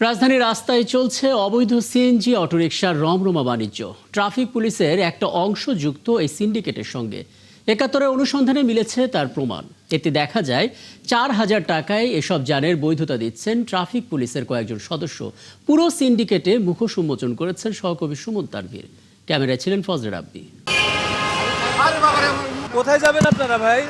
রাজধানীর রাস্তায় চলছে অবৈধ সিএনজি অটোরিকশার রমরমা বাণিজ্য। ট্রাফিক পুলিশের একটা অংশ যুক্ত এই সিন্ডিকেটের সঙ্গে। একাত্তরের অনুসন্ধানে মিলেছে তার প্রমাণ। এতে দেখা যায় 4,000 টাকায় এসব যানের বৈধতা দিচ্ছেন ট্রাফিক পুলিশের কয়েকজন সদস্য। পুরো সিন্ডিকেটের মুখোশ উন্মোচন করেছেন সহকবি সুমন তানভীর। ক্যামেরায় ছিলেন ফজলে রাব্বি। কোথায় যাবেন আপনারা ভাই?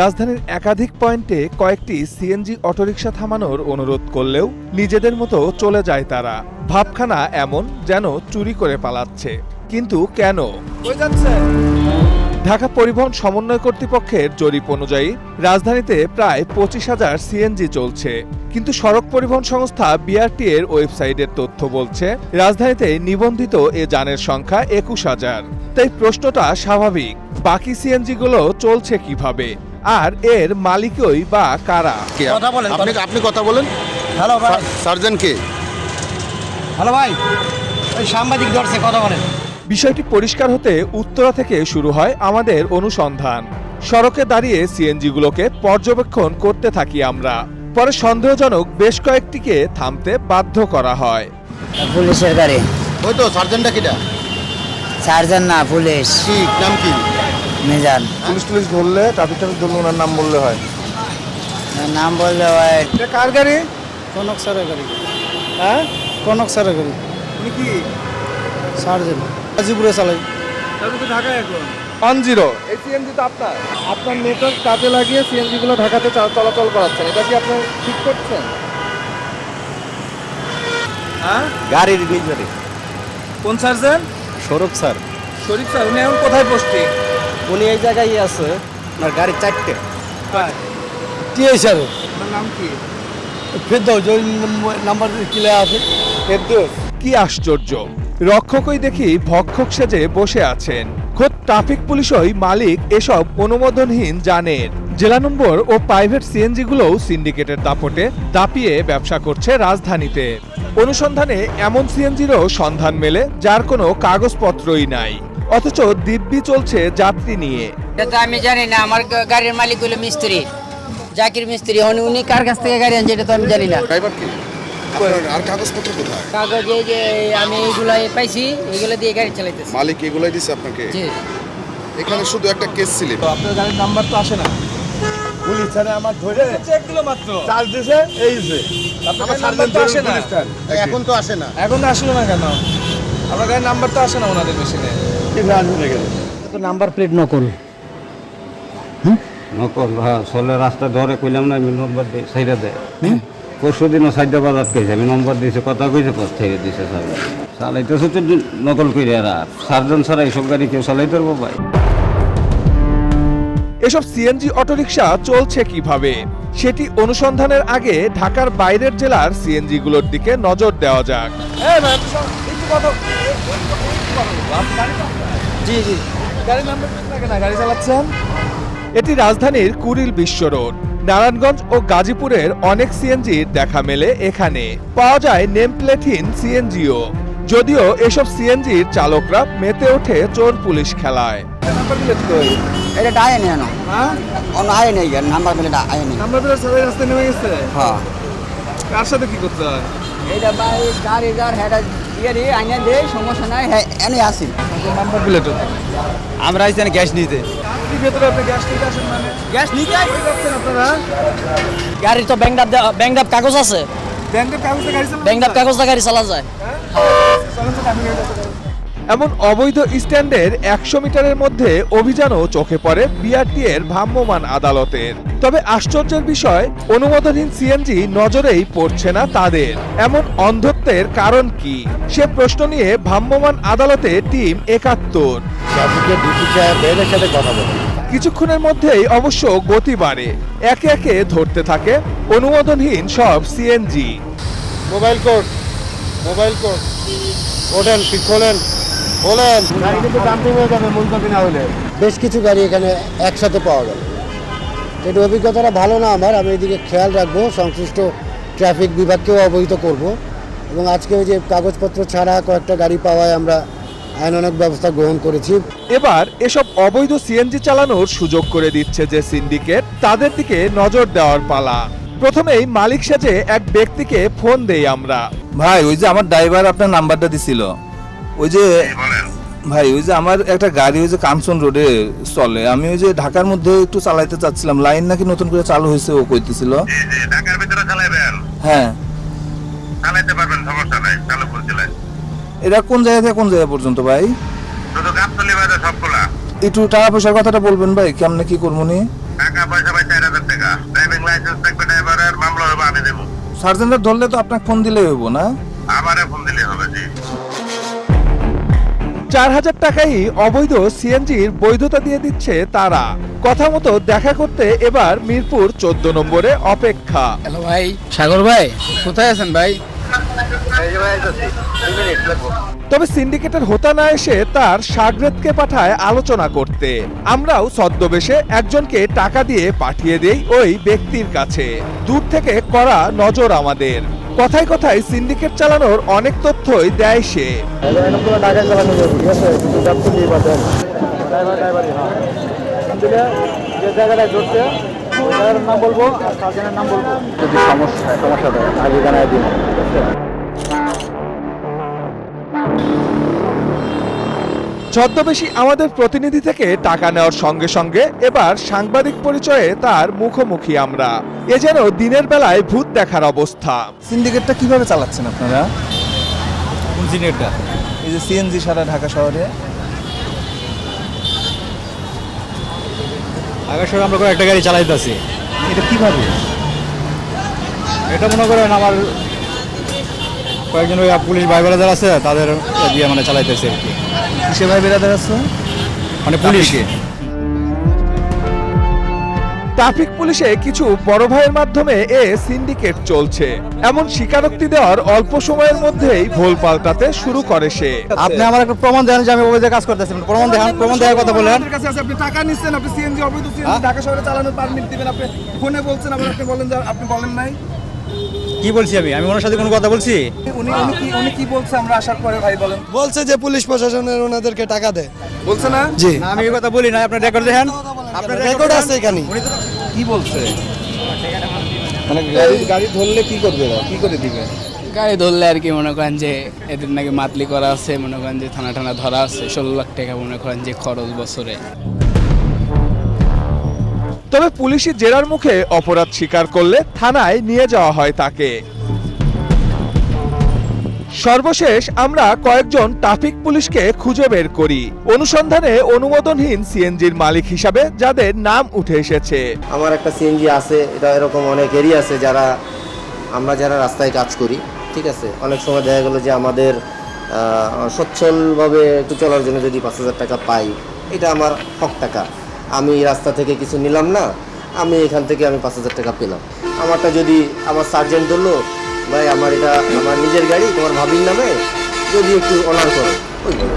রাজধানীর একাধিক পয়েন্টে কয়েকটি সিএনজি অটোরিকশা থামানোর অনুরোধ করলেও নিজেদের মতো চলে যায় তারা। ভাবখানা এমন যেন চুরি করে পালাচ্ছে। কিন্তু কেন? কই যাচ্ছেন? ঢাকা পরিবহন সমন্বয় কর্তৃপক্ষের জরিপ অনুযায়ী রাজধানীতে প্রায় 25,000 সিএনজি চলছে। কিন্তু সড়ক পরিবহন সংস্থা বিআরটি এর ওয়েবসাইটের তথ্য বলছে রাজধানীতে নিবন্ধিত এ যানের সংখ্যা 21,000। তাই প্রশ্নটা স্বাভাবিক, বাকি সিএনজি গুলো চলছে কিভাবে, আর এর মালিকই বা কারা? কথা বলেন, আপনি কথা বলেন। হ্যালো ভাই। সার্জন কে? হ্যালো ভাই, ওই সাংবাদিক ধরছে, কথা বলেন। বিষয়টি পরিষ্কার হতে উত্তরা থেকে শুরু হয় আমাদের অনুসন্ধান। সড়কে দাঁড়িয়ে সিএনজিগুলোকে পর্যবেক্ষণ করতে থাকি আমরা। পরে সন্দেহজনক বেশ কয়েকটিকে থামতে বাধ্য করা হয়। পুলিশের গাড়ি। ওই তো সার্জনটা কিটা? সার্জন না, পুলিশ। কি নাম কি? মিজান। পুলিশ ধরলে ট্রাফিক ধরলে ওনার নাম বললে হয়। নাম বললে হয়। এটা কার গাড়ি? কনক স্যারের গাড়ি। হ্যাঁ, কনক স্যারের গাড়ি। উনি কি সার্জন গাজীপুরে চালাই। আপনি তো ঢাকায় এখন 10। এই সিএনজি তো আপনার নেটওয়ার্ক কাজে লাগিয়ে সিএনজি গুলো ঢাকাতে চলাচল করাচ্ছেন। এটা কি আপনি ঠিক করছেন? হ্যাঁ, গাড়ির নিজের। কোন সার্জন? সৌরভ স্যার। শরীফ স্যার, উনি এখন কোথায় পোস্টিং? উনি এই জায়গায় আছে। আমার গাড়ি 4টে। হ্যাঁ, টিআই স্যার। আপনার নাম কি? ফেরদৌস, ওই নাম্বার কিলে আছে। ফেরদৌস। কি আশ্চর্য, রক্ষকই দেখি ভক্ষক সেজে বসে আছেন। খোদ ট্রাফিক পুলিশই মালিক এসব অনুমোদনহীন যানের। জেলা নম্বর ও প্রাইভেট সিএনজি গুলোও সিন্ডিকেটের দাপটে দাপিয়ে ব্যবসা করছে রাজধানীতে। অনুসন্ধানে এমন সিএনজিরও সন্ধান মেলে যার কোনো কাগজপত্রই নাই, অথচ দিব্যি চলছে যাত্রী নিয়ে। এটা তো আমি জানি না। আমার গাড়ির মালিক হলো মিস্ত্রি, জাকির মিস্ত্রি। উনি কার কাছ থেকে গাড়ি আনছে এটা তো আমি জানি না। ড্রাইভার কি? আর কাগজপত্র কোথায়? কাগজ এই যে আমি এইগুলো পাইছি, এইগুলো দিয়ে গাড়ি চালাইতেছি। মালিক এগুলাই দিছে আপনাকে? জি। এখানে শুধু একটা কেস স্লিপ। আপনার গাড়ির নাম্বার তো আসে না। পুলিশ স্যার আমার ধরে চেক দিল মাত্র, চার্জ দিছে, এই যে। আপনার নাম্বার তো আসে না। এখন তো আসে না। এখন আসলো না কেন? আপনার গাড়ির নাম্বার তো আসে না ওনাদের মেশিনে। তো নাম্বার প্লেট নকল। নকল, হ্যাঁ। চলে রাস্তা ধরে কইলাম না আমি নম্বর দিই, সাইডে দেয়। পরশু দিনও সাইডে বাজার কইছে, আমি নম্বর দিয়েছি, কথা কইছে, পর থেকে দিছে। চালাইতেছে তো নকল করে। আর সার্জন ছাড়া এইসব গাড়ি কেউ চালাইতে পারবো ভাই? এসব সিএনজি অটোরিকশা চলছে কিভাবে সেটি অনুসন্ধানের আগে ঢাকার বাইরের জেলার সিএনজি গুলোর দিকে নজর দেওয়া যাক। জি জি। গাড়ি নাম্বার লাগে না, গাড়ি চালাচ্ছেন। এটি রাজধানীর কুড়িল বিশ্ব রোড। নারায়ণগঞ্জ ও গাজীপুরের অনেক সিএনজির দেখা মেলে এখানে। পাওয়া যায় নেম প্লেটহীন সিএনজিও। যদিও এসব সিএনজির চালকরা মেতে ওঠে চোর পুলিশ খেলায়। এটা ডায় নেই না। হ্যাঁ, অন্য আয় নেই, নাম্বার প্লেট আয় নেই। নাম্বার প্লেট সবাই রাস্তায় নেমে গেছে। হ্যাঁ, কার সাথে কি করতে হয়? এইটা ভাই গাড়ি যার হেডা দিয়ে দিয়ে আইনা দেয়, সমস্যা নাই। হ্যাঁ, এনে আসি। নাম্বার প্লেটও আমরা আইছি গ্যাস নিতে। কি ভেতরে আপনি গ্যাস নিতে আসেন মানে? গ্যাস নিতে কই যাচ্ছেন আপনারা? গাড়ির তো ব্যাংকডাপ কাগজ আছে। ব্যাংকের কাগজে গাড়ি চালান? ব্যাংকডাপ কাগজটা গাড়ি চালা যায়। এমন অবৈধ স্ট্যান্ডের 100 মিটারের মধ্যে অভিযানও চোখে পড়ে বিআরটি এর ভ্রাম্যমাণ আদালতের। তবে আশ্চর্যের বিষয়, অনুমোদনহীন সিএনজি নজরেই পড়ছে না তাদের। এমন অন্ধত্বের কারণ কি, সে প্রশ্ন নিয়ে ভ্রাম্যমাণ আদালতে টিম 71। কিছুক্ষণের মধ্যেই অবশ্য গতি বাড়ে, একে একে ধরতে থাকে অনুমোদনহীন সব CNG. Mobile code, mobile code ওঠেন, ঠিক খোলেন, বলেন। গাড়ি কিন্তু ডাম্পিং হয়ে যাবে মূল কপি না হলে। বেশ কিছু গাড়ি এখানে একসাথে পাওয়া গেল। এটা অভিজ্ঞতাটা ভালো না আমার। আমি এদিকে খেয়াল রাখবো, সংশ্লিষ্ট ট্রাফিক বিভাগকেও অবহিত করব। এবং আজকে ওই যে কাগজপত্র ছাড়া কয়েকটা গাড়ি পাওয়ায় আমরা আইনানুগ ব্যবস্থা গ্রহণ করেছি। এবার এসব অবৈধ সিএনজি চালানোর সুযোগ করে দিচ্ছে যে সিন্ডিকেট, তাদের দিকে নজর দেওয়ার পালা। প্রথমেই মালিক সেজে এক ব্যক্তিকে ফোন দেই আমরা। ভাই ওই যে আমার ড্রাইভার আপনার নাম্বারটা দিছিল, ওই যে ভাই ওই যে আমার একটা গাড়ি ওই যে কাঞ্চন রোডে চলে, আমি ওই যে ঢাকার মধ্যে একটু চালাইতে চাচ্ছিলাম, লাইন নাকি নতুন করে চালু হয়েছে ও কইতেছিল। ঢাকার ভিতরে চালাইবেন? হ্যাঁ চালাইতে পারবেন, সমস্যা নাই, চালু করছিলেন। এটা কোন জায়গা থেকে কোন জায়গা পর্যন্ত ভাই? শুধু গাবতলী বাজার সবগুলা। একটু টাকা পয়সার কথাটা বলবেন ভাই, কেমনে কি করবো নি? টাকা পয়সা ভাই 4000 টাকা। ড্রাইভিং লাইসেন্স থাকবে ড্রাইভারের, মামলা হবে আমি দেবো। সার্জেন্টরা ধরলে তো আপনাকে ফোন দিলেই হইব না? আমারে ফোন দিলে হবে। জি 4000 টাকাই অবৈধ সিএনজির বৈধতা দিয়ে দিচ্ছে তারা। কথা মতো দেখা করতে এবার মিরপুর 14 নম্বরে অপেক্ষা। হ্যালো ভাই, সাগর ভাই কোথায় আছেন ভাই? তবে সিন্ডিকেটের হোতা না এসে তার সাগরেদকে পাঠায় আলোচনা করতে। আমরাও ছদ্মবেশে একজনকে টাকা দিয়ে পাঠিয়ে দেই ওই ব্যক্তির কাছে। দূর থেকে করা নজর আমাদের। কথায় কথায় সিন্ডিকেট চালানোর অনেক তথ্যই দেয় সে। ছদ্মবেশী আমাদের প্রতিনিধি থেকে টাকা নেওয়ার সঙ্গে সঙ্গে এবার সাংবাদিক পরিচয়ে তার মুখোমুখি আমরা। এ যেন দিনের বেলায় ভূত দেখার অবস্থা। সিন্ডিকেটটা কিভাবে চালাচ্ছেন আপনারা? কোন সিনিয়রটা? এই যে সিএনজি সারা ঢাকা শহরে। ঢাকা শহরে আমরা একটা গাড়ি চালাইতেছি। এটা কিভাবে? এটা মনে করেন আমার কয়েকজন ওই পুলিশ ভাই ব্রাদার আছে, তাদের দিয়ে মানে চালাইতেছে আর কি। কিসে ভাই বেরাদার আছে? মানে পুলিশে। ট্রাফিক পুলিশে কিছু বড় ভাইয়ের মাধ্যমে এ সিন্ডিকেট চলছে এমন স্বীকারোক্তি দেওয়ার অল্প সময়ের মধ্যেই ভোল পাল্টাতে শুরু করে সে। আপনি আমার একটা প্রমাণ দেন যে আমি অবৈধ কাজ করতেছি। প্রমাণ দেখান, প্রমাণ দেওয়ার কথা বলেন। আপনি টাকা নিচ্ছেন, আপনি সিএনজি অবৈধ সিএনজি ঢাকা শহরে চালানোর পারমিট দিবেন, আপনি ফোনে বলছেন, আবার আপনি বলেন যে আপনি বলেন নাই। কি বলছি আমি ওনার সাথে কোনো কথা বলছি? উনি কি বলছে আমরা আসার পরে ভাই বলেন? বলছে যে পুলিশ প্রশাসনের ওনাদেরকে টাকা দেয়। বলছে না? জি, না আমি এই কথা বলি না, আপনার রেকর্ড দেখেন। আপনার রেকর্ড আছে এখানে। কি বলছে? মানে গাড়ি ধরলে কি করবে, কি করে দিবে? গাড়ি ধরলে আর কি মনে করেন যে এদের নাকি মাতলি করা আছে, মনে করেন যে থানা টানা ধরা আছে, 16 লাখ টাকা মনে করেন যে খরচ বছরে। তবে পুলিশি জেরার মুখে অপরাধ স্বীকার করলে থানায় নিয়ে যাওয়া হয় তাকে। সর্বশেষ আমরা কয়েকজন ট্রাফিক পুলিশকে খুঁজে বের করি অনুসন্ধানে অনুমোদনহীন সিএনজির মালিক হিসাবে যাদের নাম উঠে এসেছে। আমার একটা সিএনজি আছে, এটা এরকম অনেকেরই আছে আমরা যারা রাস্তায় কাজ করি, ঠিক আছে, অনেক সময় দেখা গেল যে আমাদের সচ্ছলভাবে একটু চলার জন্য যদি 5000 টাকা পাই, এটা আমার হক টাকা। আমি রাস্তা থেকে কিছু নিলাম না, আমি এখান থেকে আমি 5000 টাকা পেলাম। আমারটা যদি আমার সার্জেন্ট ধরলো, ভাই আমার এটা আমার নিজের গাড়ি, তোমার ভাবির নামে, যদি একটু অনার করো, ওইভাবে।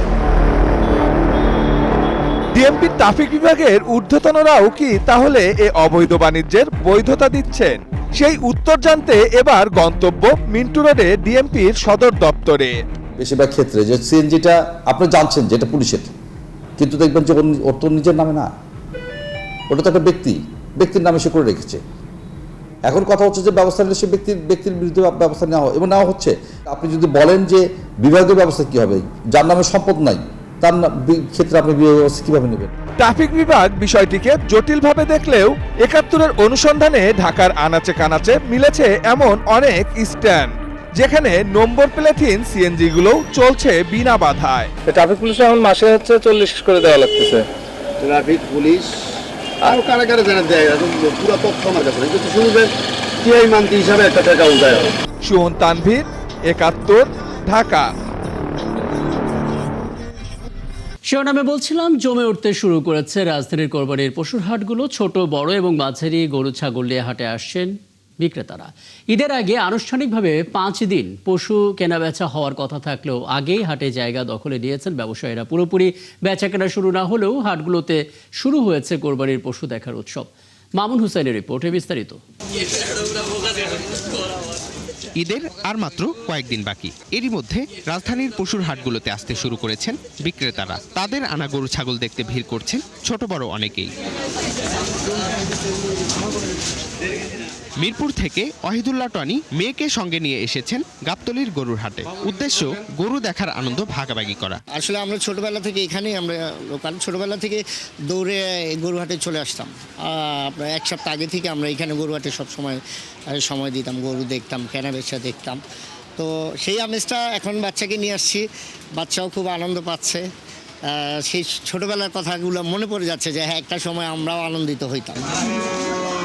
ডিএমপি ট্রাফিক বিভাগের ঊর্ধ্বতনরাও কি তাহলে এ অবৈধ বাণিজ্যের বৈধতা দিচ্ছেন? সেই উত্তর জানতে এবার গন্তব্য মিন্টু রোডে ডিএমপির সদর দপ্তরে। বেশিরভাগ ক্ষেত্রে যে সিএনজিটা আপনি জানছেন যে এটা পুলিশের, কিন্তু দেখবেন যে ওর তো নিজের নামে না, ওটা তো একটা ব্যক্তির নামে সে করে রেখেছে। এখন কথা হচ্ছে যে ব্যবস্থা নিলে সে ব্যক্তির বিরুদ্ধে ব্যবস্থা নেওয়া হয় এবং নেওয়া হচ্ছে। আপনি যদি বলেন যে বিভাগীয় ব্যবস্থা কি হবে, যার নামে সম্পদ নাই তার ক্ষেত্রে আপনি বিভাগীয় ব্যবস্থা কিভাবে নেবেন? ট্রাফিক বিভাগ বিষয়টিকে জটিলভাবে দেখলেও ৭১-এর অনুসন্ধানে ঢাকার আনাচে কানাচে মিলেছে এমন অনেক স্ট্যান্ড যেখানে নম্বর প্লেটহীন সিএনজি গুলো চলছে বিনা বাধায়। ট্রাফিক পুলিশ এখন মাসে হচ্ছে 40 করে দেওয়া লাগতেছে। ট্রাফিক পুলিশ আরো কারা কারা জানা দেয়, পুরো তথ্য আমার কাছে কিন্তু শুনবেন টিআই মান্থলি হিসাবে একটা টাকা উঠায়। সুমন তানভীর, ৭১, ঢাকা। শিরোনামে বলছিলাম, জমে উঠতে শুরু করেছে রাজধানীর কোরবানির পশুর হাটগুলো। ছোট বড় এবং মাঝারি গরু ছাগল নিয়ে হাটে আসছেন বিক্রেতারা। ঈদের আগে আনুষ্ঠানিকভাবে 5 দিন পশু কেনাবেচা হওয়ার কথা থাকলেও আগেই হাটে জায়গা দখলে নিয়েছেন ব্যবসায়ীরা। পুরোপুরি বেচা কেনা শুরু না হলেও হাটগুলোতে শুরু হয়েছে কোরবানির পশু দেখার উৎসব। মামুন হুসাইনের রিপোর্টে বিস্তারিত। ঈদের আর মাত্র কয়েকদিন বাকি। এরই মধ্যে রাজধানীর পশুর হাটগুলোতে আসতে শুরু করেছেন বিক্রেতারা। তাদের আনা গরু ছাগল দেখতে ভিড় করছেন ছোট বড় অনেকেই। মিরপুর থেকে ওয়াহিদুল্লাহ টনি মেয়েকে সঙ্গে নিয়ে এসেছেন গাবতলীর গরুর হাটে। উদ্দেশ্য গরু দেখার আনন্দ ভাগাভাগি করা। আসলে আমরা ছোটবেলা থেকে এখানেই আমরা ছোটবেলা থেকে দৌড়ে গরু হাটে চলে আসতাম। আপনার এক সপ্তাহ আগে থেকে আমরা এখানে গরু হাটে সময় দিতাম, গরু দেখতাম, কেনা বেচা দেখতাম। তো সেই আমেজটা এখন বাচ্চাকে নিয়ে আসছি, বাচ্চাও খুব আনন্দ পাচ্ছে। সেই ছোটবেলার কথাগুলো মনে পড়ে যাচ্ছে যে হ্যাঁ, একটা সময় আমরাও আনন্দিত হইতাম।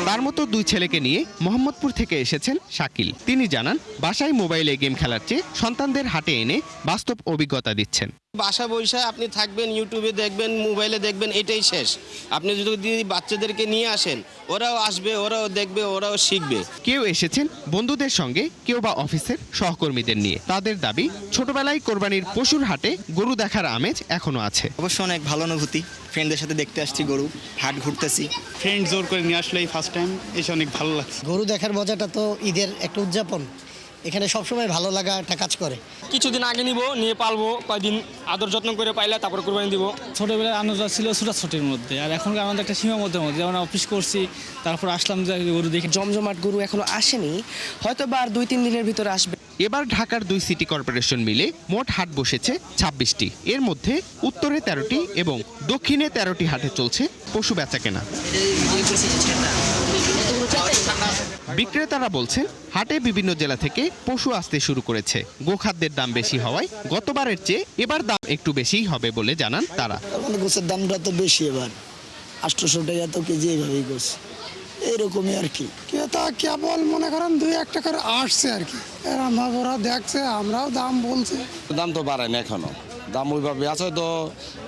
তার মতো দুই ছেলেকে নিয়ে মোহাম্মদপুর থেকে এসেছেন শাকিল। তিনি জানান, বাসায় মোবাইলে গেম খেলার চেয়ে সন্তানদের হাটে এনে বাস্তব অভিজ্ঞতা দিচ্ছেন। বাসা বৈশা আপনি থাকবেন, ইউটিউবে দেখবেন, মোবাইলে দেখবেন, এটাই শেষ। আপনি যদি বাচ্চাদেরকে নিয়ে আসেন, ওরাও আসবে, ওরাও দেখবে, ওরাও শিখবে। কেউ এসেছেন বন্ধুদের সঙ্গে, কেউ বা অফিসের সহকর্মীদের নিয়ে। তাদের দাবি, ছোটবেলায় কোরবানির পশুর হাটে গরু দেখার আমেজ এখনো আছে। অবশ্য অনেক ভালো অনুভূতি। ফ্রেন্ডদের সাথে দেখতে আসছি গরু, হাট ঘুরতেছি। ফ্রেন্ড জোর করে নিয়ে আসলে এই ফার্স্ট টাইম এসে অনেক ভালো লাগছে। গরু দেখার মজাটা তো ঈদের একটা উদযাপন, এখানে সবসময় ভালো লাগা একটা কাজ করে। কিছুদিন আগে নিয়ে পালবো, কয়েকদিন আদর যত্ন করে পাইলে তারপর কুরবানি দিব। ছোটোবেলায় আনন্দ ছিল ছোটাছুটির মধ্যে, আর এখনকার আমাদের একটা সীমাবদ্ধের মধ্যে। যেমন অফিস করছি, তারপর আসলাম যে গরু দেখে। জমজমাট গরু এখনো আসেনি, হয়তো বা আর 2-3 দিনের ভিতরে আসবে। এবার ঢাকার 2 সিটি কর্পোরেশন মিলে মোট হাট বসেছে 26টি। এর মধ্যে উত্তরে 13টি এবং দক্ষিণে 13টি হাটে চলছে পশু বেচাকেনা। বিক্রেতারা বলছেন, হাটে বিভিন্ন জেলা থেকে পশু আসতে শুরু করেছে। গোখাদ্যের দাম বেশি হওয়ায় গতবারের চেয়ে এবার দাম একটু বেশিই হবে বলে জানান তারা। গোছের দামটা তো বেশি, এবার 800 টাকা তো কেজি এইভাবেই গোছ, এরকমই আর কি। ক্রেতা কেবল মনে করেন 2-1 করে আসছে আর কি, ওরা দেখছে, আমরাও দাম বলছি। দাম তো বাড়ে না এখনো, দাম ওইভাবে আছে। তো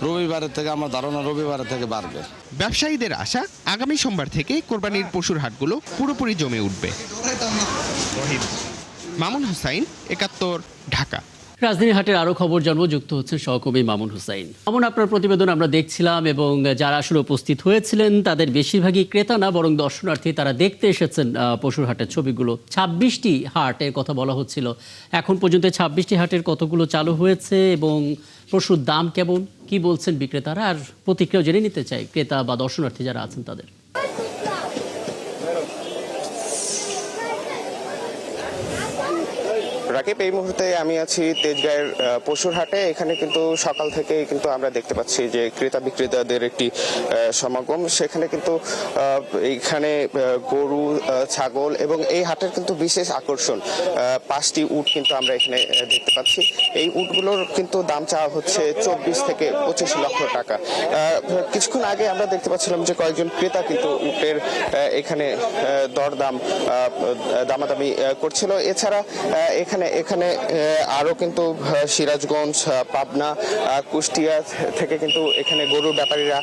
রবিবারের থেকে আমার ধারণা রবিবারের থেকে বাড়বে। ব্যবসায়ীদের আশা, আগামী সোমবার থেকে কোরবানির পশুর হাটগুলো পুরোপুরি জমে উঠবে। মামুন হুসাইন, 71, ঢাকা। রাজধানী হাটের আরো খবর জানবো, যুক্ত হচ্ছেন সহকর্মী মামুন হুসাইন। মামুন, আপনার প্রতিবেদন আমরা দেখছিলাম এবং যারা আসলে উপস্থিত হয়েছিলেন তাদের বেশিরভাগই ক্রেতা না, বরং দর্শনার্থী। তারা দেখতে এসেছেন পশুর হাটের ছবিগুলো। 26টি হাটের কথা বলা হচ্ছিল, এখন পর্যন্ত 26টি হাটের কতগুলো চালু হয়েছে এবং পশুর দাম কেমন, কি বলছেন বিক্রেতারা, আর প্রতিক্রিয়া জেনে নিতে চাই ক্রেতা বা দর্শনার্থী যারা আছেন তাদের। রাকিব, এই মুহূর্তে আমি আছি তেজগাঁয়ের পশুর হাটে। এখানে কিন্তু সকাল থেকে কিন্তু আমরা দেখতে পাচ্ছি যে ক্রেতা বিক্রেতাদের একটি সমাগম। সেখানে কিন্তু এইখানে গরু, ছাগল এবং এই হাটের কিন্তু বিশেষ আকর্ষণ 5টি উট কিন্তু আমরা এখানে দেখতে পাচ্ছি। এই উটগুলোর কিন্তু দাম চাওয়া হচ্ছে 24 থেকে 25 লক্ষ টাকা। কিছুক্ষণ আগে আমরা দেখতে পাচ্ছিলাম যে কয়েকজন ক্রেতা কিন্তু উটের এখানে দরদাম দামাদামি করছিল। এছাড়া এখানে আরো কিন্তু সিরাজগঞ্জ, পাবনা, কুষ্টিয়া থেকে কিন্তু এখানে গরুর ব্যাপারীরা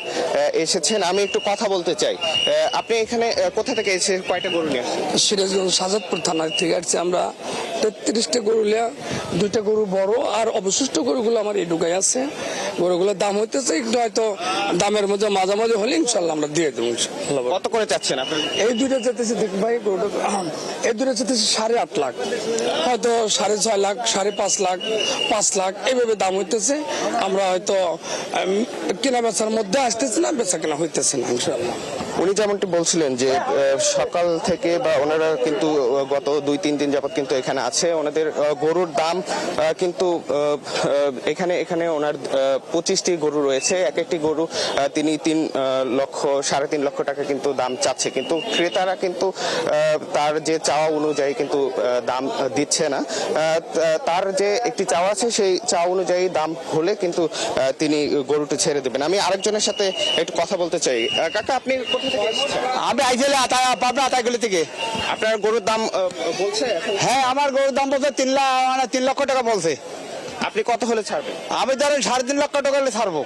এসেছেন। আমি একটু কথা বলতে চাই, আপনি এখানে কোথা থেকে এসে কয়টা গরু নিয়ে আসছেন? সিরাজগঞ্জ সাজাদপুর থানা থেকে আসছি আমরা। 33টা গরু লিয়া, 2টা গরু বড়, আর অবশিষ্ট গরুগুলো আমার এই ঢুকাই আছে। গরুগুলোর দাম হইতেছে একটু, হয়তো দামের মধ্যে মাঝামাঝি হলে ইনশাল্লাহ আমরা দিয়ে দেবো। কত করে চাচ্ছেন আপনি? এই দুইটা যেতেছে ভাই, গরুটা এই দুটো যেতেছে 8.5 লাখ, হয়তো 6.5 লাখ, 5.5 লাখ, 5 লাখ এইভাবে দাম হইতেছে। আমরা হয়তো কেনা বেচার মধ্যে আসতেছে না, বেচা কেনা হইতেছে না ইনশাল্লাহ। উনি যেমনটি বলছিলেন যে সকাল থেকে বা ওনারা কিন্তু গত 2-3 দিন যাবত কিন্তু এখানে আছে। ওনাদের গরুর দাম কিন্তু এখানে ওনার 25টি গরু রয়েছে। এক একটি গরু তিনি 3.5 লক্ষ টাকা কিন্তু দাম চাচ্ছে, কিন্তু ক্রেতারা কিন্তু তার যে চাওয়া অনুযায়ী কিন্তু দাম দিচ্ছে না। তার যে একটি চাওয়া আছে, সেই চাওয়া অনুযায়ী দাম হলে কিন্তু তিনি গরুটি ছেড়ে দেবেন। আমি আরেকজনের সাথে একটু কথা বলতে চাই। কাকা, আপনি আমি আইছিলে পাবনা আতাইগুলি থেকে। আপনার গরুর দাম বলছে? হ্যাঁ, আমার গরুর দাম বলছে 3 লক্ষ টাকা বলছে। আপনি কত হলে ছাড়বেন? আমি ধরেন 3.5 লক্ষ টাকা হলে ছাড়বো।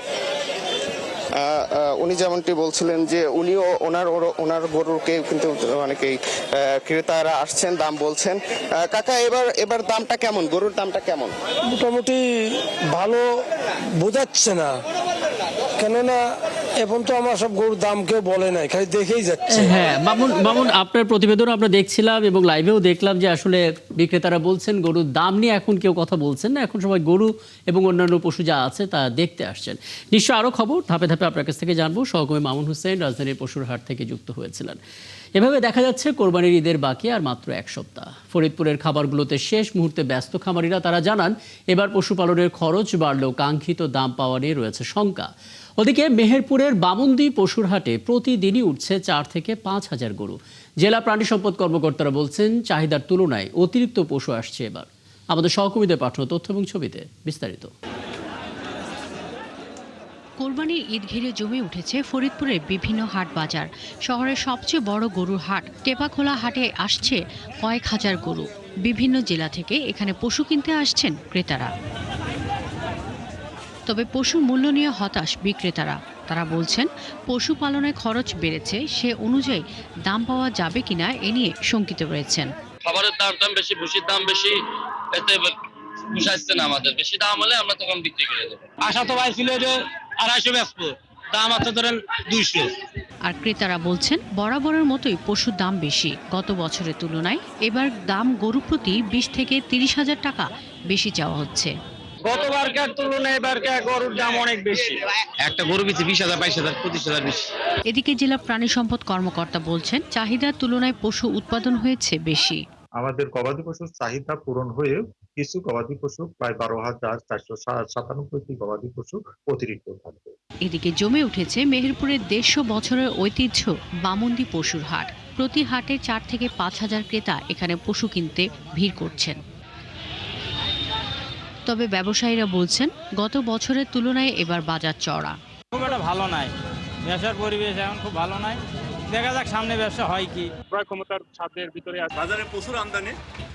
উনি যেমনটি বলছিলেন যে উনিও ওনার গরুকে কিন্তু অনেকেই ক্রেতারা আসছেন, দাম বলছেন। কাকা, এবার দামটা কেমন, গরুর দামটা কেমন? মোটামুটি ভালো বোঝাচ্ছে না, কেননা এখন তো আমার সব গরুর দাম কেউ বলে নাই, খালি দেখেই যাচ্ছে। হ্যাঁ মামুন আপনার প্রতিবেদন আমরা দেখছিলাম এবং লাইভেও দেখলাম যে আসলে বিক্রেতারা বলছেন গরুর দাম নিয়ে এখন কেউ কথা বলছেন না, এখন সবাই গরু এবং অন্যান্য পশু যা আছে তা দেখতে আসছেন। নিশ্চয় আরো খবর ধাপে ধাপে আপনার কাছ থেকে জানবো। সহকর্মী মামুন হোসেন রাজধানীর পশুর হাট থেকে যুক্ত হয়েছিলেন। এভাবে দেখা যাচ্ছে কোরবানির ঈদের বাকি আর মাত্র 1 সপ্তাহ। ফরিদপুরের খাবারগুলোতে শেষ মুহূর্তে ব্যস্ত খামারিরা তারা জানান এবার পশুপালনের খরচ বাড়লেও কাঙ্ক্ষিত দাম পাওয়া নিয়ে রয়েছে শঙ্কা। ওদিকে মেহেরপুরের বামন্দি পশুর হাটে প্রতিদিনই উঠছে 4 থেকে 5 হাজার গরু। জেলা প্রাণী সম্পদ কর্মকর্তারা বলছেন চাহিদার তুলনায় অতিরিক্ত পশু আসছে এবার। আমাদের সহকর্মীদের পাঠানো তথ্য এবং ছবিতে বিস্তারিত। কোরবানির ঈদ ঘিরে জমে উঠেছে ফরিদপুরের বিভিন্ন হাট বাজার। শহরের সবচেয়ে বড় গরুর হাট টেপাখোলা হাটে আসছে কয়েক হাজার গরু। বিভিন্ন জেলা থেকে এখানে পশু কিনতে আসছেন ক্রেতারা। তবে পশুর মূল্য নিয়ে হতাশ বিক্রেতারা। তারা বলছেন পশুপালনে খরচ বেড়েছে, সে অনুযায়ী দাম পাওয়া যাবে কিনা এ নিয়ে শঙ্কিত রয়েছেন। খাবারের দাম বেশি, ভুসির দাম বেশি, এতে বুঝাচ্ছে না আমাদের। বেশি দাম হলে আমরা তখন বিক্রি করে দেবো। আশা তো ভাই ছিল যে 250 বেচবো, দাম আছে ধরেন 200। আর ক্রেতারা বলছেন বরাবরের মতোই পশুর দাম বেশি। গত বছরের তুলনায় এবার দাম গরু প্রতি 20 থেকে 30 হাজার টাকা বেশি চাওয়া হচ্ছে। গতবারকার তুলনায় এবারকার গরুর দাম অনেক বেশি। একটা গরু বেশি 20,000, 22,000, 25,000 বেশি। এদিকে জেলা প্রাণী সম্পদ কর্মকর্তা বলছেন চাহিদার তুলনায় পশু উৎপাদন হয়েছে বেশি। আমাদের গবাদি পশুর চাহিদা পূরণ হয়ে কিছু গবাদি পশু প্রায় 12,497টি গবাদি পশু অতিরিক্ত থাকবে। এদিকে জমে উঠেছে মেহেরপুরের 150 বছরের ঐতিহ্য বামন্দি পশুর হাট। প্রতি হাটে 4 থেকে 5 হাজার ক্রেতা এখানে পশু কিনতে ভিড় করছেন। তবে ব্যবসায়ীরা বলছেন গত বছরের তুলনায় এবার বাজার চড়া। খুব একটা ভালো নাই, ব্যবসার পরিবেশ এখন খুব ভালো নাই। দেখা যাক সামনে ব্যবসা হয় কি। ক্রয় ক্ষমতার ছাদের ভিতরে বাজারে প্রচুর আমদানি,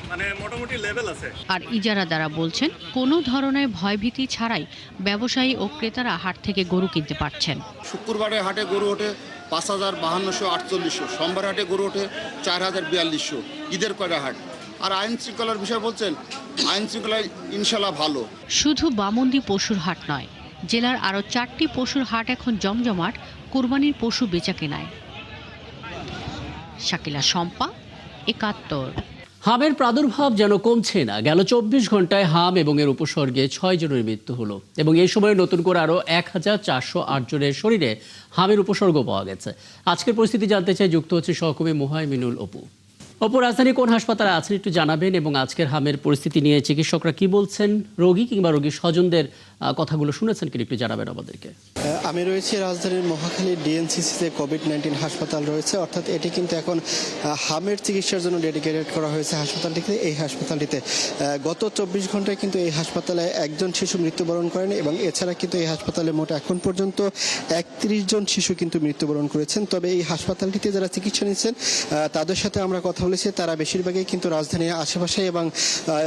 মানে মোটামুটি লেভেল আছে। আর ইজারাদারা বলছেন কোনো ধরনের ভয়ভীতি ছাড়াই ব্যবসায়ী ও ক্রেতারা হাট থেকে গরু কিনতে পারছেন। শুক্রবারে হাটে গরু ওঠে 5,548, সোমবার হাটে গরু ওঠে 4,042। ঈদের কয়টা হাট। আর আইন শৃঙ্খলার বিষয় বলছেন, আইন শৃঙ্খলা ইনশাল্লাহ ভালো। শুধু বামন্দি পশুর হাট নয়, জেলার আরও 4টি পশুর হাট এখন জমজমাট কোরবানির পশু বেচা কেনায়। শাকিলা শম্পা, 71। হামের প্রাদুর্ভাব যেন কমছে না। গেল 24 ঘন্টায় হাম এবং এর উপসর্গে 6 জনের মৃত্যু হলো এবং এই সময় নতুন করে আরও 1,408 জনের শরীরে হামের উপসর্গ পাওয়া গেছে। আজকের পরিস্থিতি জানতে চাই, যুক্ত হচ্ছে সহকর্মী মুহাইমিনুল অপু। অপু, রাজধানী কোন হাসপাতালে আছেন একটু জানাবেন এবং আজকের হামের পরিস্থিতি নিয়ে চিকিৎসকরা কি বলছেন, রোগী কিংবা রোগীর স্বজনদের কথাগুলো শুনেছেন কিনা একটু জানাবেন আমাদেরকে। আমি রয়েছি রাজধানীর মহাখালী ডিএনসিসিতে কোভিড-19 হাসপাতাল রয়েছে, অর্থাৎ এটি কিন্তু এখন হামের চিকিৎসার জন্য ডেডিকেটেড করা হয়েছে হাসপাতালটিতে। এই হাসপাতালটিতে গত 24 ঘন্টায় কিন্তু এই হাসপাতালে একজন শিশু মৃত্যুবরণ করেন এবং এছাড়া কিন্তু এই হাসপাতালে মোট এখন পর্যন্ত 31 জন শিশু কিন্তু মৃত্যুবরণ করেছেন। তবে এই হাসপাতালটিতে যারা চিকিৎসা নিচ্ছেন তাদের সাথে আমরা কথা বলেছি, তারা বেশিরভাগই কিন্তু রাজধানীর আশেপাশে এবং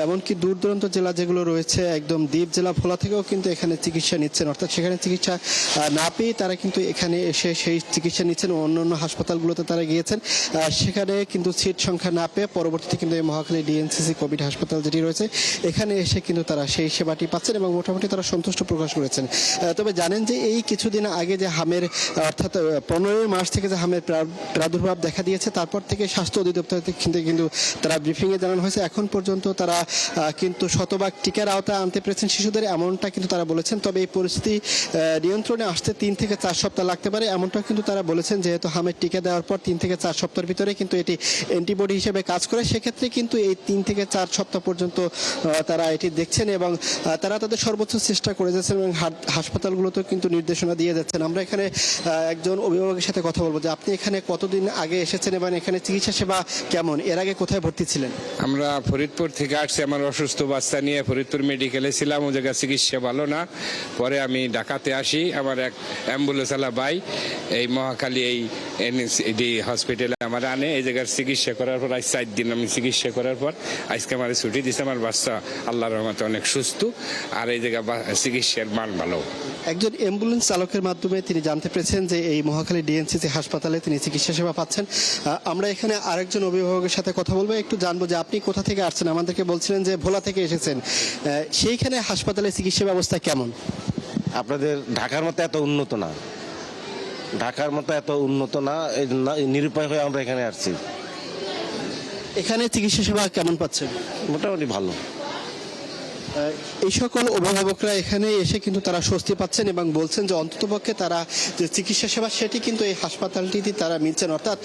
এমনকি দূর দূরান্ত জেলা যেগুলো রয়েছে একদম দ্বীপ জেলা ভোলা থেকেও কিন্তু এখানে চিকিৎসা নিচ্ছেন, অর্থাৎ সেখানে চিকিৎসা না পেয়ে তারা কিন্তু এখানে এসে সেই চিকিৎসা নিচ্ছেন। অন্যান্য হাসপাতালগুলোতে তারা গিয়েছেন, সেখানে কিন্তু সিট সংখ্যা না পেয়ে পরবর্তীতে কিন্তু এই মহাখালী ডিএনসিসি কোভিড হাসপাতাল যেটি রয়েছে এখানে এসে কিন্তু তারা সেই সেবাটি পাচ্ছেন এবং মোটামুটি তারা সন্তুষ্ট প্রকাশ করেছেন। তবে জানেন যে এই কিছুদিন আগে যে হামের অর্থাৎ 15 মার্চ থেকে যে হামের প্রাদুর্ভাব দেখা দিয়েছে, তারপর থেকে স্বাস্থ্য অধিদপ্তর কিন্তু তারা ব্রিফিংয়ে জানানো হয়েছে এখন পর্যন্ত তারা কিন্তু শতভাগ টিকার আওতায় আনতে পেরেছেন শিশুদের, এমনটা কিন্তু তারা বলেছেন। তবে এই পরিস্থিতি নিয়ন্ত্রণে আসতে 3 থেকে 4 সপ্তাহ লাগতে পারে, এমনটা কিন্তু তারা বলেছেন। যেহেতু হামের টিকা দেওয়ার পর 3 থেকে 4 সপ্তাহের ভিতরে কিন্তু এটি অ্যান্টিবডি হিসেবে কাজ করে, সেক্ষেত্রে কিন্তু এই 3 থেকে 4 সপ্তাহ পর্যন্ত তারা এটি দেখছেন এবং তারা তাদের সর্বোচ্চ চেষ্টা করে যাচ্ছেন এবং হাসপাতালগুলোতেও কিন্তু নির্দেশনা দিয়ে যাচ্ছেন। আমরা এখানে একজন অভিভাবকের সাথে কথা বলবো যে আপনি এখানে কতদিন আগে এসেছেন এবং এখানে চিকিৎসা সেবা কেমন, এর আগে কোথায় ভর্তি ছিলেন? আমরা ফরিদপুর থেকে আসছি, আমার অসুস্থ বাচ্চা নিয়ে ফরিদপুর মেডিকেলে ছিলাম, ও জায়গায় চিকিৎসা ভালো না। পরে আমি ঢাকাতে আসি, আমার এক অ্যাম্বুলেন্সওয়ালা ভাই এই মহাখালী এই এনএসডি হসপিটালে আমার আনে, এই জায়গার চিকিৎসা করার পর আজ 4 দিন আমি চিকিৎসা করার পর আজকে আমার ছুটি দিচ্ছে। আমার বাচ্চা আল্লাহর রহমতে অনেক সুস্থ আর এই জায়গা চিকিৎসার মান ভালো। একজন অ্যাম্বুলেন্স চালকের মাধ্যমে তিনি জানতে পেরেছেন যে এই মহাখালী ডিএনসিসি হাসপাতালে তিনি চিকিৎসা সেবা পাচ্ছেন। আমরা এখানে আরেকজন অভিভাবকের সাথে কথা বলবো, একটু জানবো যে আপনি কোথা থেকে আসছেন। আমাদেরকে বলছিলেন যে ভোলা থেকে এসেছেন, সেইখানে হাসপাতালে চিকিৎসা ব্যবস্থা কেমন? আপনাদের ঢাকার মতো এত উন্নত না, ঢাকার মতো এত উন্নত না, এই জন্য নিরুপায় হয়ে আমরা এখানে আসছি। এখানে চিকিৎসা সেবা কেমন পাচ্ছেন? মোটামুটি ভালো। এই সকল অভিভাবকরা এখানে এসে কিন্তু তারা স্বস্তি পাচ্ছেন এবং বলছেন যে অন্ততপক্ষে তারা যে চিকিৎসা সেবা সেটি কিন্তু এই হাসপাতালটিতে তারা মিলছেন। অর্থাৎ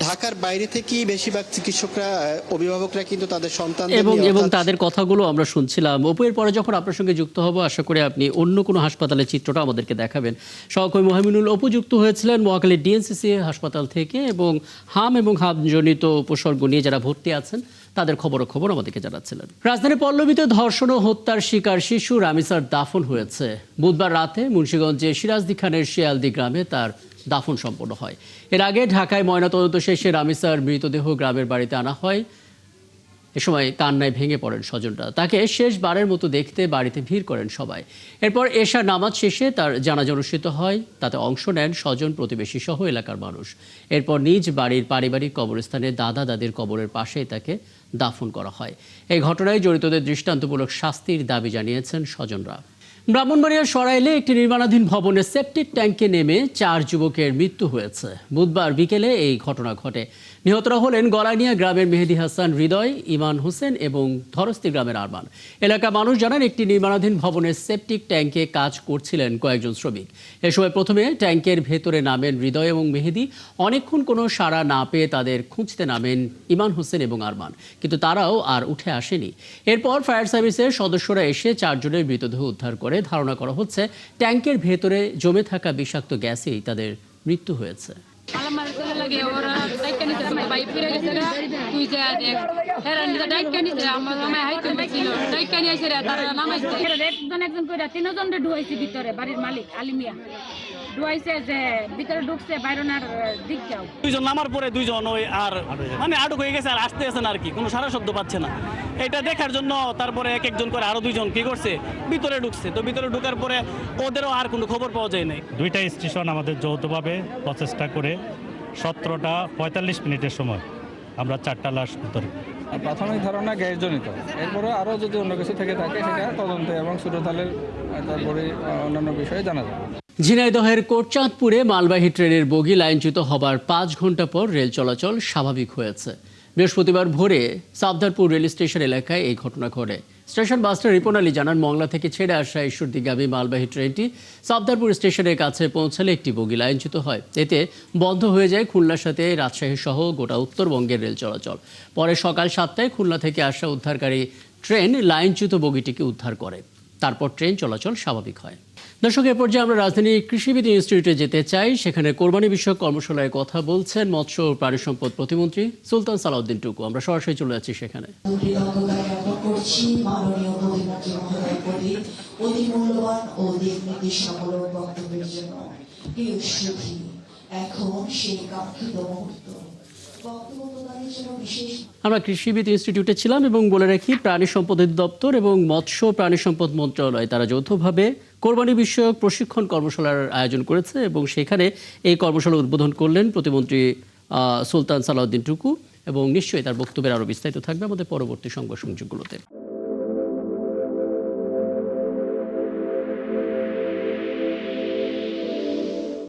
ঢাকার বাইরে থেকেই বেশিরভাগ চিকিৎসকরা, অভিভাবকরা কিন্তু তাদের সন্তান এবং তাদের কথাগুলো আমরা শুনছিলাম। অপুয়ের পরে যখন আপনার সঙ্গে যুক্ত হব, আশা করি আপনি অন্য কোনো হাসপাতালের চিত্রটা আমাদেরকে দেখাবেন। সহকর্মী মোহামিনুল অপু যুক্ত হয়েছিলেন মহাখালী ডিএনসিসি হাসপাতাল থেকে এবং হামজনিত উপসর্গ নিয়ে যারা ভর্তি আছেন তাদের খবর আমাদেরকে জানাচ্ছিলেন। রাজধানী পল্লবীতে ধর্ষণ ও হত্যার শিকার শিশু রামিসার দাফন হয়েছে। বুধবার রাতে মুন্সিগঞ্জের সিরাজদি খানের শিয়ালদি গ্রামে তার দাফন সম্পন্ন হয়। এর আগে ঢাকায় ময়নাতদন্ত শেষে রামিসার মৃতদেহ গ্রামের বাড়িতে আনা হয়। এ সময় কান্নায় ভেঙে পড়েন স্বজনরা। তাকে শেষবারের মতো দেখতে বাড়িতে ভিড় করেন সবাই। এরপর এশার নামাজ শেষে তার জানাজা অনুষ্ঠিত হয়। তাতে অংশ নেন স্বজন, প্রতিবেশী সহ এলাকার মানুষ। এরপর নিজ বাড়ির পারিবারিক কবরস্থানে দাদা দাদির কবরের পাশেই তাকে দাফন করা হয়। এই ঘটনায় জড়িতদের দৃষ্টান্তমূলক শাস্তির দাবি জানিয়েছেন স্বজনরা। ব্রাহ্মণবাড়িয়ার সরাইলে একটি নির্মাণাধীন ভবনের সেপটিক ট্যাঙ্কে নেমে 4 যুবকের মৃত্যু হয়েছে। বুধবার বিকেলে এই ঘটনা ঘটে। নিহতরা হলেন গলানিয়া গ্রামের মেহেদি হাসান হৃদয়, ইমান হোসেন এবং ধরস্তি গ্রামের আরমান। এলাকার মানুষ জানান, একটি নির্মাণাধীন ভবনের সেপটিক ট্যাঙ্কে কাজ করছিলেন কয়েকজন শ্রমিক। এ সময় প্রথমে ট্যাঙ্কের ভেতরে নামেন হৃদয় এবং মেহেদি। অনেকক্ষণ কোনো সাড়া না পেয়ে তাদের খুঁজতে নামেন ইমান হোসেন এবং আরমান, কিন্তু তারাও আর উঠে আসেনি। এরপর ফায়ার সার্ভিসের সদস্যরা এসে 4 জনের মৃতদেহ উদ্ধার করে। ধারণা করা হচ্ছে ট্যাঙ্কের ভেতরে জমে থাকা বিষাক্ত গ্যাসেই তাদের মৃত্যু হয়েছে। দুইজন নামার পরে দুইজন ওই আর মানে আটক হয়ে গেছে আর আসতে আসেন আর কি, কোনো সারা শব্দ পাচ্ছে না। এটা দেখার জন্য তারপরে এক একজন করে আরো দুইজন কি করছে, ভিতরে ঢুকছে। তো ভিতরে ঢুকার পরে ওদেরও আর কোনো খবর পাওয়া যায় নাই। 2টা স্টেশন আমাদের যৌথভাবে প্রচেষ্টা করে 17টা 45 মিনিটের সময় আমরা 4টা লাশ উদ্ধার। প্রাথমিক ধারণা গ্যাসজনিত, এরপরে আরও যদি অন্য কিছু থেকে থাকে সেটা তদন্তে এবং সুরতালের তারপরে অন্যান্য বিষয়ে জানা যাবে। ঝিনাইদহের কোটচাঁদপুরে মালবাহী ট্রেনের বগি লাইনচ্যুত হবার 5 ঘন্টা পর রেল চলাচল স্বাভাবিক হয়েছে। বৃহস্পতিবার ভোরে সাবধারপুর রেল স্টেশন এলাকায় এই ঘটনা ঘটে। স্টেশন মাস্টার রিপন আলী জানান, মংলা থেকে ছেড়ে আসা ঈশ্বরদীগামী মালবাহী ট্রেনটি সাবধারপুর স্টেশনের কাছে পৌঁছালে একটি বগি লাইনচ্যুত হয়। এতে বন্ধ হয়ে যায় খুলনার সাথে রাজশাহী সহ গোটা উত্তরবঙ্গের রেল চলাচল। পরে সকাল 7টায় খুলনা থেকে আসা উদ্ধারকারী ট্রেন লাইনচ্যুত বগিটিকে উদ্ধার করে। তারপর ট্রেন চলাচল স্বাভাবিক হয়। দর্শক, এ পর্যায়ে আমরা রাজধানীর কৃষিবিদ ইনস্টিটিউটে যেতে চাই। সেখানে কোরবানি বিষয়ক কর্মশালায় কথা বলছেন মৎস্য ও প্রাণী সম্পদ প্রতিমন্ত্রী সুলতান সালাউদ্দিন টুকু। আমরা সরাসরি চলে যাচ্ছি সেখানে। আমরা কৃষিবিদ ইনস্টিটিউটে ছিলাম এবং বলে রাখি, প্রাণী সম্পদ অধিদপ্তর এবং মৎস্য প্রাণী সম্পদ মন্ত্রণালয় তারা যৌথভাবে কোরবানি বিষয়ক প্রশিক্ষণ কর্মশালার আয়োজন করেছে এবং সেখানে এই কর্মশালা উদ্বোধন করলেন প্রতিমন্ত্রী সুলতান সালাউদ্দিন টুকু এবং নিশ্চয়ই তার বক্তব্যের আরও বিস্তারিত থাকবে আমাদের পরবর্তী সংবাদ সংযোগগুলোতে।